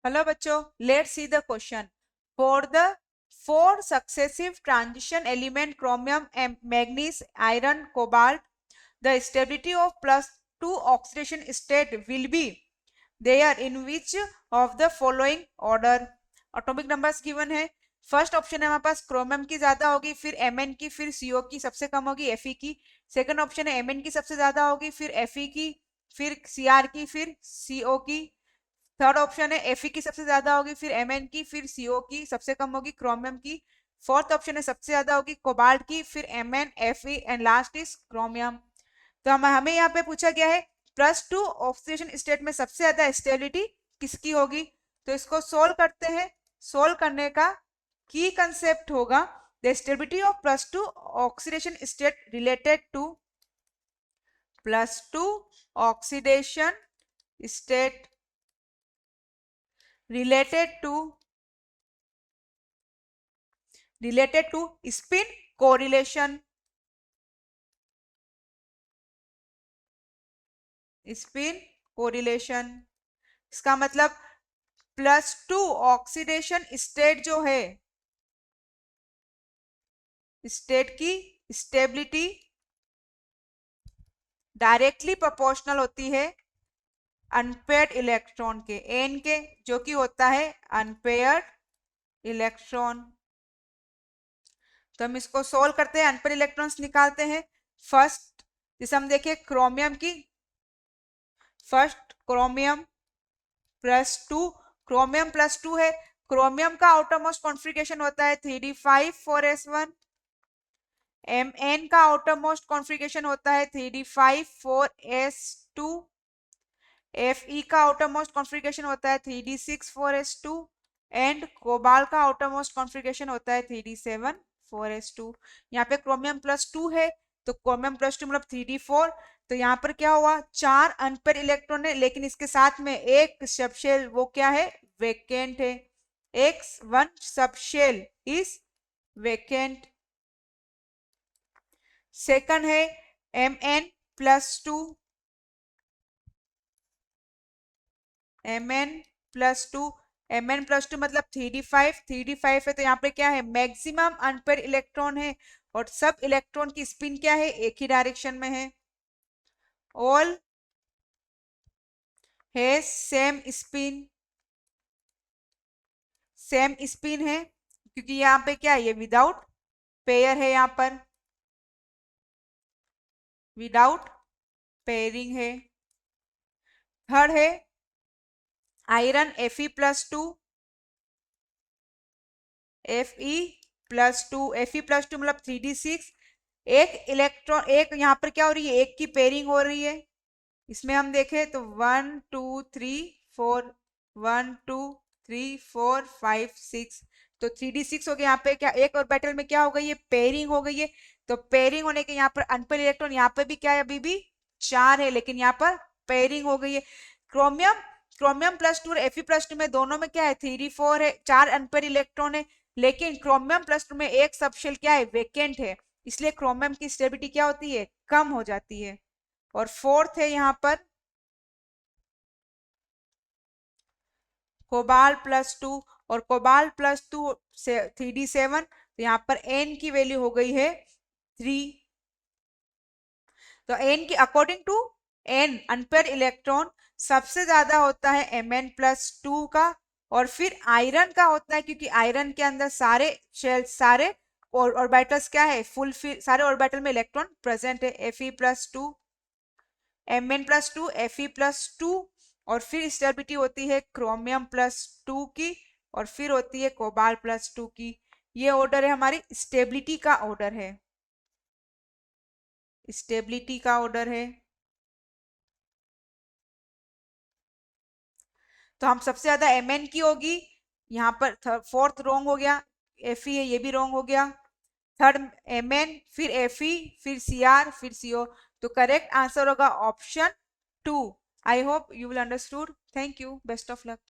Hello बच्चों, let's see the question. For the four successive transition element chromium, manganese, iron, cobalt, the stability of +2 oxidation state will be there in which of the following order. Atomic numbers given है. First option है हमारे पास chromium की ज्यादा होगी, फिर Mn की, फिर CO की, सबसे कम होगी Fe की. सेकंड ऑप्शन है Mn की सबसे ज्यादा होगी, फिर Fe की, फिर Cr की, फिर CO की. थर्ड ऑप्शन है Fe की सबसे ज्यादा होगी, फिर Mn की, फिर CO की, सबसे कम होगी क्रोमियम की. फोर्थ ऑप्शन है सबसे ज्यादा होगी कोबाल्ट की, फिर Mn, Fe and last is chromium. तो हमें यहाँ पे पूछा गया है +2 ऑक्सीडेशन स्टेट में सबसे ज्यादा स्टेबिलिटी किसकी होगी. तो इसको सोल्व करते हैं. सोल्व करने का की कंसेप्ट होगा the stability of +2 oxidation state related to +2 oxidation state related to spin correlation. Spin correlation इसका मतलब +2 ऑक्सीडेशन स्टेट जो है, स्टेट की स्टेबिलिटी डायरेक्टली प्रोपोर्शनल होती है अनपेयर्ड इलेक्ट्रॉन के एन के, जो कि होता है अनपेयर्ड इलेक्ट्रॉन. तो हम इसको सोल्व करते हैं, अनपेयर्ड इलेक्ट्रॉन्स निकालते हैं. फर्स्ट जैसे हम देखें क्रोमियम की, फर्स्ट क्रोमियम +2, क्रोमियम +2 है. क्रोमियम का आउटरमोस्ट कॉन्फ़िगरेशन होता है 3d5 Mn का आउटरमोस्ट कॉन्फ़िगरेशन होता है 3d5 Fe का आउटरमोस्ट कॉन्फ़िगरेशन होता है 3d6 एंड कोबाल का आउटरमोस्ट कॉन्फ़िगरेशन होता है 3d7 यहाँ पे क्रोमियम +2 है, तो क्रोमियम +2 मतलब 3d4. तो यहाँ पर क्या हुआ, 4 अनपेयर इलेक्ट्रॉन है, लेकिन इसके साथ में एक सबशेल वो क्या है, वेकेंट है. एक one subshell is vacant. Second है Mn +2, मतलब 3d5 है. तो यहाँ पे क्या है, मैक्सिमम अनपेयर इलेक्ट्रॉन है और सब इलेक्ट्रॉन की स्पिन क्या है, एक ही डायरेक्शन में है. ऑल है सेम स्पिन है, क्योंकि यहाँ पे क्या है, ये विदाउट पेयर है, यहाँ पर विदाउट पेयरिंग है. थर्ड है आयरन Fe+2, Fe+2 मतलब 3d6. एक इलेक्ट्रॉन, एक यहाँ पर क्या हो रही है, एक की पेयरिंग हो रही है. इसमें हम देखें तो 1 2 3 4 1 2 3 4 5 6, तो 3d6 हो गया. यहाँ पे क्या एक और बैटल में क्या हो गई है, पेयरिंग हो गई है. तो पेयरिंग होने के यहाँ पर अनपेयर इलेक्ट्रॉन यहाँ पे भी क्या है, अभी भी 4 है, लेकिन यहाँ पर पेयरिंग हो गई है. क्रोमियम +2 और Fe+2 में दोनों में क्या है, 3d4 है, 4 अनपेयर इलेक्ट्रॉन है, लेकिन क्रोमियम +2 में एक सबशेल क्या है, वेकेंट है, इसलिए क्रोमियम की स्टेबिलिटी क्या होती है, कम हो जाती है. और फोर्थ है यहाँ पर कोबाल +2, और कोबाल +2 से 3d7, तो यहाँ पर n की वैल्यू हो गई है 3. तो n की according to n unpair electron सबसे ज्यादा होता है Mn+2 का, और फिर आयरन का होता है, क्योंकि आयरन के अंदर सारे शेल्स, सारे ऑर्बिटल्स क्या है, फुल सारे ऑर्बिटल में इलेक्ट्रॉन प्रेजेंट है. Fe+2, Mn+2, Fe+2, और फिर स्टेबिलिटी होती है क्रोमियम +2 की, और फिर होती है कोबाल +2 की. ये ऑर्डर है, हमारी स्टेबिलिटी का ऑर्डर है, स्टेबिलिटी का ऑर्डर है. तो हम सबसे ज्यादा Mn की होगी, यहाँ पर फोर्थ रॉन्ग हो गया, Fe है, ये भी रॉन्ग हो गया. थर्ड Mn, फिर Fe, फिर Cr, फिर CO. तो करेक्ट आंसर होगा option 2. I hope you will understood. Thank you, best of luck.